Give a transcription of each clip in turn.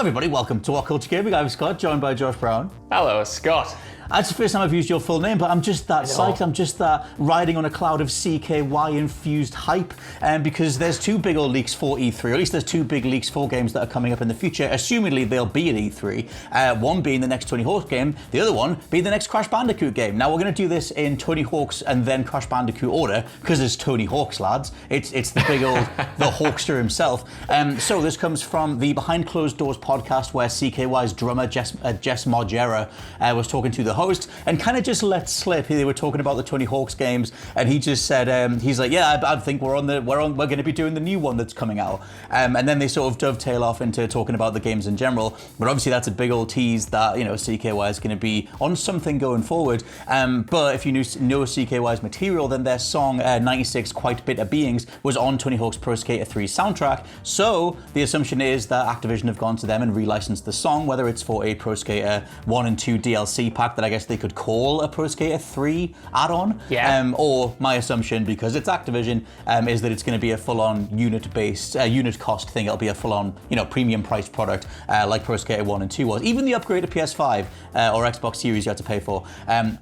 everybody, welcome to WhatCulture Gaming. I'm Scott, joined by Josh Brown. Hello, Scott. That's the first time I've used your full name, but I'm just that psyched. I'm just that riding on a cloud of CKY-infused hype, because there's two big old leaks for E3, or at least there's two big leaks for games that are coming up in the future. Assumedly, they'll be at E3. One being the next Tony Hawk's game, the other one being the next Crash Bandicoot game. Now, we're going to do this in Tony Hawk's and then Crash Bandicoot order, because it's Tony Hawk's, lads. It's the big old, the Hawkster himself. So this comes from the Behind Closed Doors podcast, where CKY's drummer, Jess Margera, was talking to the host and kind of just let slip. They were talking about the Tony Hawk's games, and he just said, he's like, yeah, I think we're going to be doing the new one that's coming out. And then they sort of dovetail off into talking about the games in general. But obviously that's a big old tease that, CKY is going to be on something going forward. But if you know CKY's material, then their song 96 Quite Bitter Beings was on Tony Hawk's Pro Skater 3 soundtrack. So the assumption is that Activision have gone to them and relicensed the song, whether it's for a Pro Skater 1 and 2 DLC pack that I guess they could call a Pro Skater 3 add-on. Yeah. Or my assumption, because it's Activision, is that it's going to be a full-on unit-based, unit cost thing. It'll be a full-on, premium priced product like Pro Skater 1 and 2 was. Even the upgrade to PS5 or Xbox Series you had to pay for.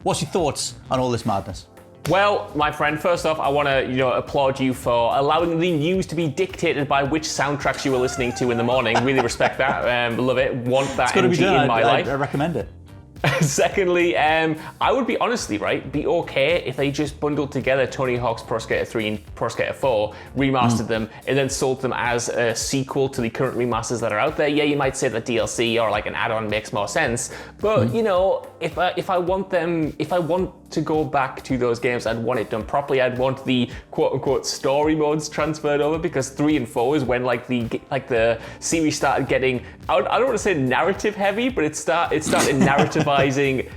What's your thoughts on all this madness? Well, my friend, first off, I want to, applaud you for allowing the news to be dictated by which soundtracks you were listening to in the morning. Really respect that. Love it. Want that energy in my life. I recommend it. Secondly, I would be be okay if they just bundled together Tony Hawk's Pro Skater 3 and Pro Skater 4, remastered them, and then sold them as a sequel to the current remasters that are out there. Yeah, you might say that DLC or like an add-on makes more sense, but if I want to go back to those games, I'd want it done properly. I'd want the quote-unquote story modes transferred over, because 3 and 4 is when the series started getting, I don't want to say narrative heavy, but it started narrativizing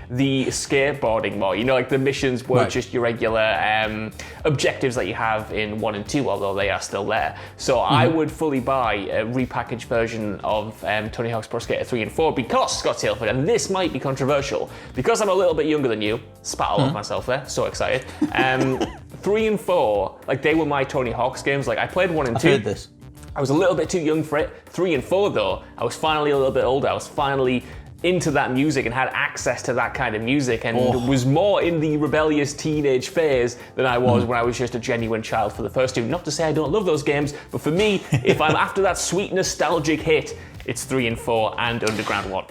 the skateboarding more. The missions were just your regular objectives that you have in 1 and 2, although they are still there. So I would fully buy a repackaged version of Tony Hawk's Pro Skater 3 and 4, because, Scott Tailford, and this might be controversial, because I'm a little bit younger than you, spat all over myself there, so excited. 3 and 4, they were my Tony Hawk's games. I played 1 and 2. I've heard this. I was a little bit too young for it. 3 and 4, though, I was finally a little bit older. I was finally into that music and had access to that kind of music, and was more in the rebellious teenage phase than I was when I was just a genuine child for the first two. Not to say I don't love those games, but for me, if I'm after that sweet nostalgic hit, it's 3 and 4 and Underground 1.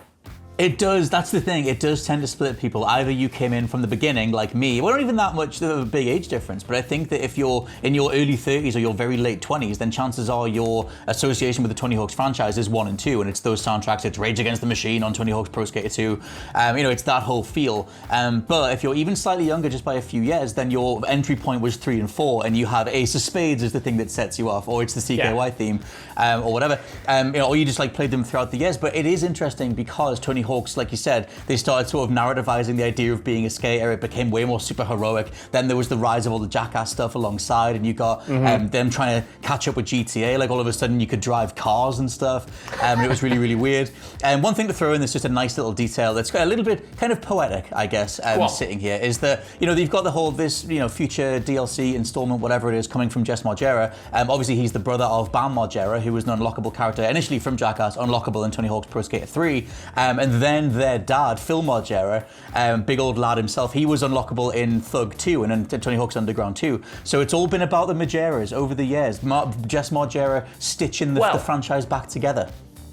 It does, that's the thing, it does tend to split people. Either you came in from the beginning, like me, well, not even that much of a big age difference, but I think that if you're in your early 30s or your very late 20s, then chances are your association with the Tony Hawk's franchise is 1 and 2, and it's those soundtracks, it's Rage Against the Machine on Tony Hawk's Pro Skater 2, it's that whole feel. But if you're even slightly younger, just by a few years, then your entry point was 3 and 4, and you have Ace of Spades as the thing that sets you off, or it's the CKY theme, or whatever, or you just played them throughout the years. But it is interesting because Tony Hawk's, like you said, they started sort of narrativizing the idea of being a skater. It became way more super heroic. Then there was the rise of all the Jackass stuff alongside, and you got them trying to catch up with GTA. All of a sudden you could drive cars and stuff. It was really, really weird. And one thing to throw in that's just a nice little detail that's got a little bit kind of poetic, I guess, sitting here, is that, they've got the whole, future DLC installment, whatever it is, coming from Jess Margera. Obviously he's the brother of Bam Margera, who was an unlockable character initially from Jackass, unlockable in Tony Hawk's Pro Skater 3. And then their dad, Phil Margera, big old lad himself, he was unlockable in Thug 2 and in Tony Hawk's Underground 2. So it's all been about the Margeras over the years. Jess Margera stitching the franchise back together.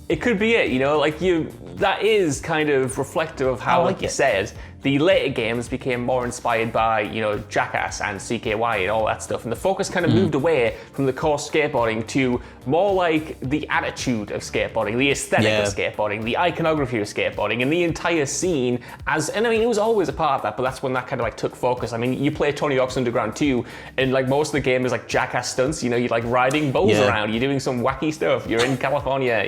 It could be it, that is kind of reflective of how, like you said, the later games became more inspired by, Jackass and CKY and all that stuff, and the focus kind of moved away from the core skateboarding to more like the attitude of skateboarding, the aesthetic of skateboarding, the iconography of skateboarding, and the entire scene it was always a part of that, but that's when that kind of took focus. You play Tony Hawk's Underground 2, and most of the game is Jackass stunts, you're riding bulls around, you're doing some wacky stuff, you're in California,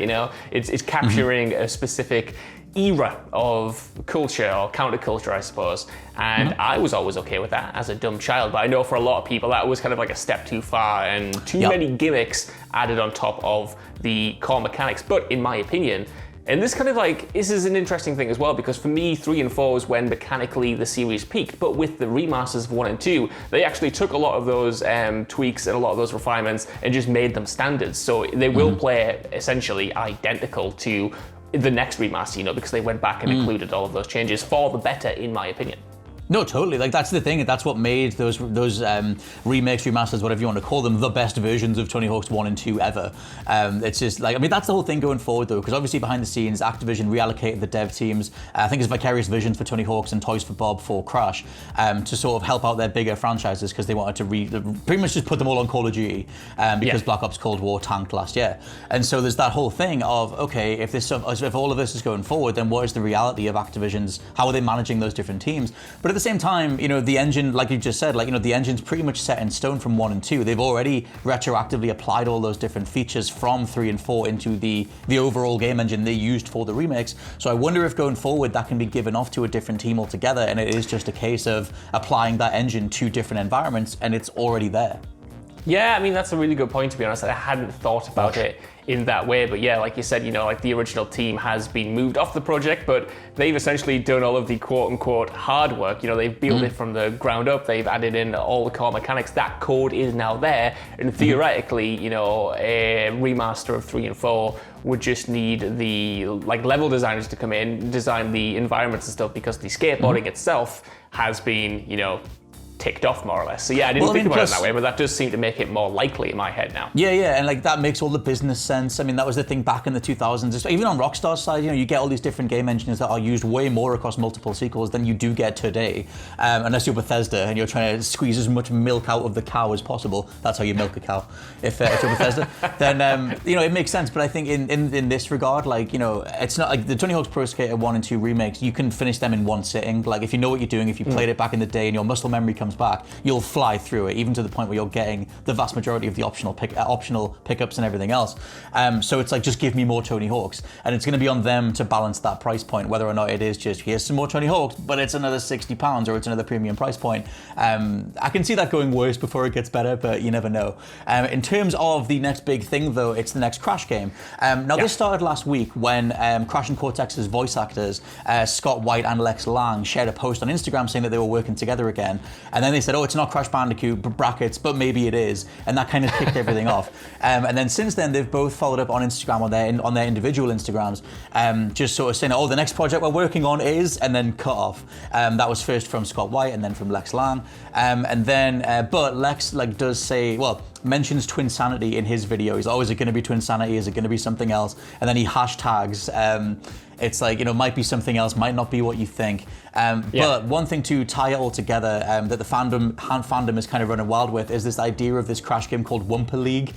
it's capturing a specific era of culture, or counterculture, I suppose. And I was always okay with that as a dumb child, but I know for a lot of people that was kind of a step too far and too many gimmicks added on top of the core mechanics. But in my opinion, and this kind of this is an interesting thing as well, because for me, 3 and 4 is when mechanically the series peaked, but with the remasters of 1 and 2, they actually took a lot of those tweaks and a lot of those refinements and just made them standards. So they will play essentially identical to the next remaster, because they went back and included all of those changes for the better, in my opinion. No, totally. Like, that's the thing. That's what made those remakes, remasters, whatever you want to call them, the best versions of Tony Hawk's 1 and 2 ever. It's just like, I mean, that's the whole thing going forward, though, because obviously behind the scenes, Activision reallocated the dev teams. I think it's Vicarious Visions for Tony Hawk's and Toys for Bob for Crash, to sort of help out their bigger franchises, because they wanted to pretty much just put them all on Call of Duty, because Black Ops Cold War tanked last year. And so there's that whole thing of, okay, if all of this is going forward, then what is the reality of Activision's, how are they managing those different teams? But at the same time, the engine, like you just said, the engine's pretty much set in stone from 1 and 2. They've already retroactively applied all those different features from 3 and 4 into the overall game engine they used for the remakes. So I wonder if going forward that can be given off to a different team altogether, and it is just a case of applying that engine to different environments, and it's already there. Yeah, I mean, that's a really good point, to be honest. I hadn't thought about it in that way, but yeah, like you said, like the original team has been moved off the project, but they've essentially done all of the quote-unquote hard work. They've built it from the ground up, they've added in all the core mechanics. That code is now there, and theoretically, a remaster of 3 and 4 would just need the level designers to come in, design the environments and stuff, because the skateboarding itself has been, ticked off more or less. So yeah, I didn't think about it that way, but that does seem to make it more likely in my head now. Yeah, and that makes all the business sense. I mean, that was the thing back in the 2000s. Even on Rockstar's side, you get all these different game engines that are used way more across multiple sequels than you do get today. Unless you're Bethesda and you're trying to squeeze as much milk out of the cow as possible. That's how you milk a cow. If you're Bethesda, then it makes sense. But I think in this regard, it's not like the Tony Hawk's Pro Skater 1 and 2 remakes. You can finish them in one sitting. Like, if you know what you're doing, if you played it back in the day and your muscle memory comes back, you'll fly through it, even to the point where you're getting the vast majority of the optional pickups and everything else. So it's like, just give me more Tony Hawks, and it's going to be on them to balance that price point, whether or not it is just, here's some more Tony Hawks, but it's another £60 or it's another premium price point. I can see that going worse before it gets better, but you never know. In terms of the next big thing, though, it's the next Crash game. This started last week when Crash and Cortex's voice actors, Scott White and Lex Lang, shared a post on Instagram saying that they were working together again, and then they said, oh, it's not Crash Bandicoot, brackets, but maybe it is, and that kind of kicked everything off. And then since then, they've both followed up on Instagram, on their individual Instagrams, just sort of saying, oh, the next project we're working on is, and then cut off. That was first from Scott White and then from Lex Lang. But Lex does say, mentions Twinsanity in his video. He's always, is it going to be Twinsanity? Is it going to be something else? And then he hashtags, it's like, might be something else, might not be what you think. But one thing to tie it all together, that the fandom is kind of running wild with, is this idea of this Crash game called Wumpa League,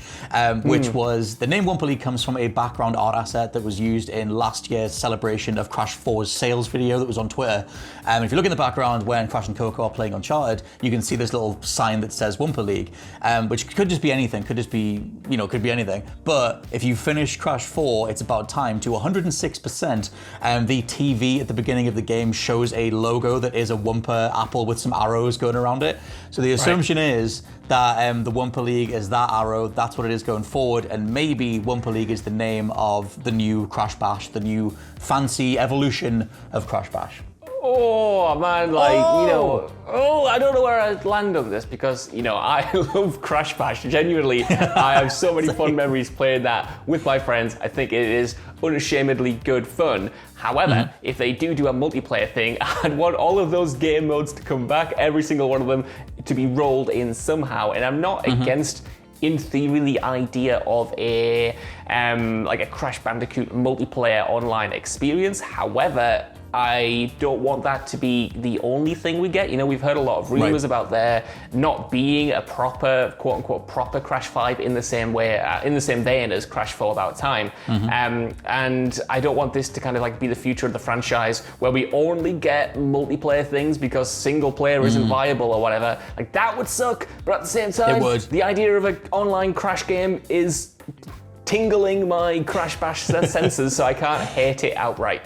which was, the name Wumpa League comes from a background art asset that was used in last year's celebration of Crash 4's sales video that was on Twitter. If you look in the background when Crash and Coco are playing Uncharted, you can see this little sign that says Wumpa League, which could just be anything, could be anything. But if you finish Crash 4, it's about time, to 106%, the TV at the beginning of the game shows a logo that is a Wumpa apple with some arrows going around it. So the assumption is that the Wumpa League is that arrow, that's what it is going forward, and maybe Wumpa League is the name of the new Crash Bash, the new fancy evolution of Crash Bash. Oh man, I don't know where I'd land on this, because I love Crash Bash. Genuinely, I have so many fond memories playing that with my friends. I think it is unashamedly good fun. However, if they do a multiplayer thing, I'd want all of those game modes to come back, every single one of them to be rolled in somehow. And I'm not against, in theory, the idea of a Crash Bandicoot multiplayer online experience. However, I don't want that to be the only thing we get. We've heard a lot of rumors about there not being a proper, quote-unquote, proper Crash 5 in the same way, in the same vein as Crash 4 About Time. And I don't want this to kind of be the future of the franchise, where we only get multiplayer things because single player isn't viable or whatever. That would suck, but at the same time, the idea of an online Crash game is tingling my Crash Bash senses, so I can't hate it outright.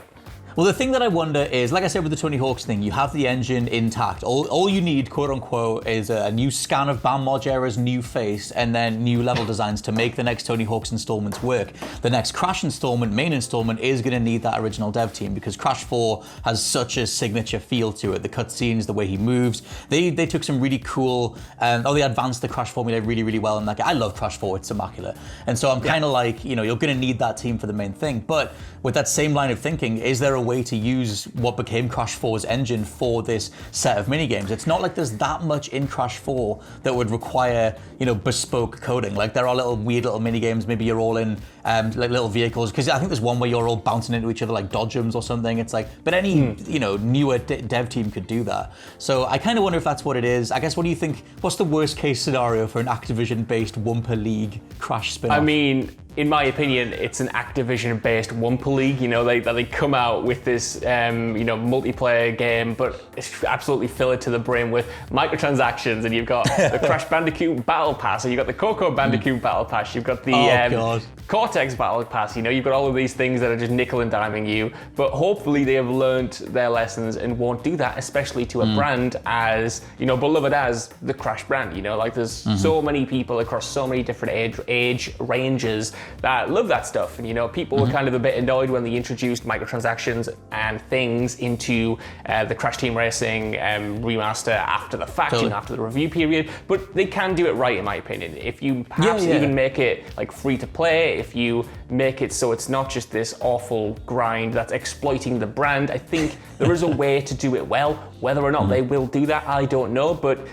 Well, the thing that I wonder is, like I said with the Tony Hawk's thing, you have the engine intact. All you need, quote unquote, is a new scan of Bam Margera's new face and then new level designs to make the next Tony Hawk's installments work. The next Crash installment, main installment, is going to need that original dev team because Crash 4 has such a signature feel to it. The cutscenes, the way he moves. They took some really cool, they advanced the Crash formula really, really well in that game. I love Crash 4, it's immaculate. And so I'm kind of like, you're going to need that team for the main thing. But with that same line of thinking, is there a way to use what became Crash 4's engine for this set of minigames? It's not like there's that much in Crash 4 that would require, bespoke coding. Like there are little weird little minigames, maybe you're all in like little vehicles, because I think there's one where you're all bouncing into each other like dodgems or something. It's like, but any, newer dev team could do that. So I kind of wonder if that's what it is. I guess, what do you think, what's the worst case scenario for an Activision-based Wumpa League Crash spin-off? I mean, in my opinion, it's an Activision-based Wumpa League. They come out with this, multiplayer game, but it's absolutely fill it to the brim with microtransactions. And you've got the Crash Bandicoot Battle Pass, and you've got the Coco Bandicoot Battle Pass. You've got the Cortex Battle Pass. You've got all of these things that are just nickel and diming you. But hopefully, they have learned their lessons and won't do that, especially to a brand as beloved as the Crash brand. There's so many people across so many different age ranges that love that stuff. And people were kind of a bit annoyed when they introduced microtransactions and things into the Crash Team Racing remaster after the fact, after the review period. But they can do it right, in my opinion. If you perhaps even make it like free to play, if you make it so it's not just this awful grind that's exploiting the brand, I think there is a way to do it well. Whether or not they will do that, I don't know. But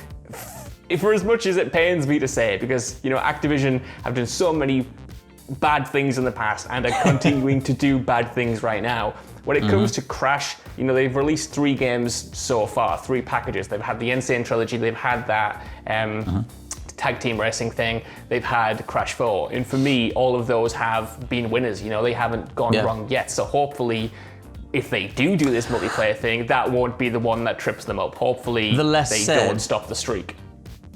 for as much as it pains me to say it, because Activision have done so many bad things in the past and are continuing to do bad things right now. When it comes to Crash, they've released 3 games so far, 3 packages. They've had the Insane Trilogy, they've had that tag team racing thing, they've had Crash 4. And for me, all of those have been winners. They haven't gone wrong yet. So hopefully, if they do this multiplayer thing, that won't be the one that trips them up. Hopefully, don't stop the streak.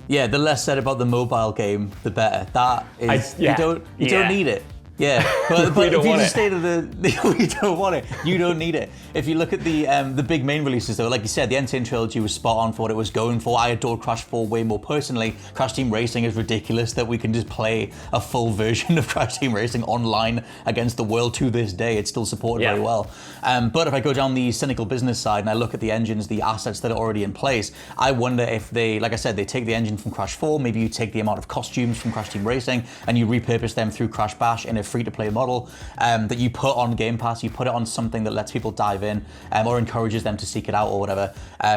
Yeah, the less said about the mobile game, the better. That is, you don't need it. Yeah, but if you just stay to you don't want it. You don't need it. If you look at the big main releases, though, like you said, the Insane Trilogy was spot on for what it was going for. I adored Crash 4 way more personally. Crash Team Racing is ridiculous that we can just play a full version of Crash Team Racing online against the world to this day. It's still supported very well. But if I go down the cynical business side and I look at the engines, the assets that are already in place, I wonder if they, like I said, they take the engine from Crash 4, maybe you take the amount of costumes from Crash Team Racing and you repurpose them through Crash Bash in a free-to-play model that you put on Game Pass, you put it on something that lets people dive in or encourages them to seek it out or whatever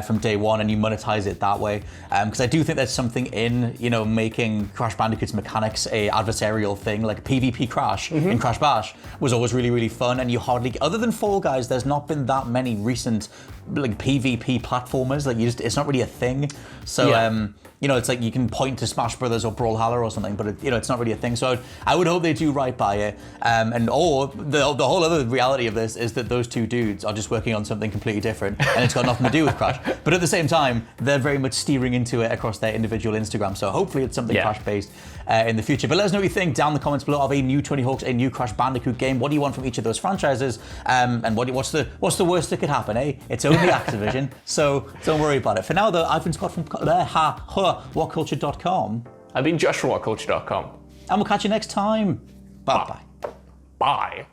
from day one, and you monetize it that way. Because I do think there's something in making Crash Bandicoot's mechanics a adversarial thing, like PvP Crash in Crash Bash was always really, really fun, and you hardly, other than Fall Guys, there's not been that many recent like PvP platformers. Like it's not really a thing. So it's like you can point to Smash Brothers or Brawlhalla or something, but it's not really a thing. So I would hope they do right by it. Or the whole other reality of this is that those 2 dudes are just working on something completely different, and it's got nothing to do with Crash. But at the same time, they're very much steering into it across their individual Instagram. So hopefully it's something Crash-based in the future. But let us know what you think down in the comments below of a new Tony Hawk's, a new Crash Bandicoot game. What do you want from each of those franchises? And what's the worst that could happen? It's only Activision, so don't worry about it. For now, though, I've been Scott from WhatCulture.com. I've been Josh from WhatCulture.com. And we'll catch you next time. Bye-bye. Bye.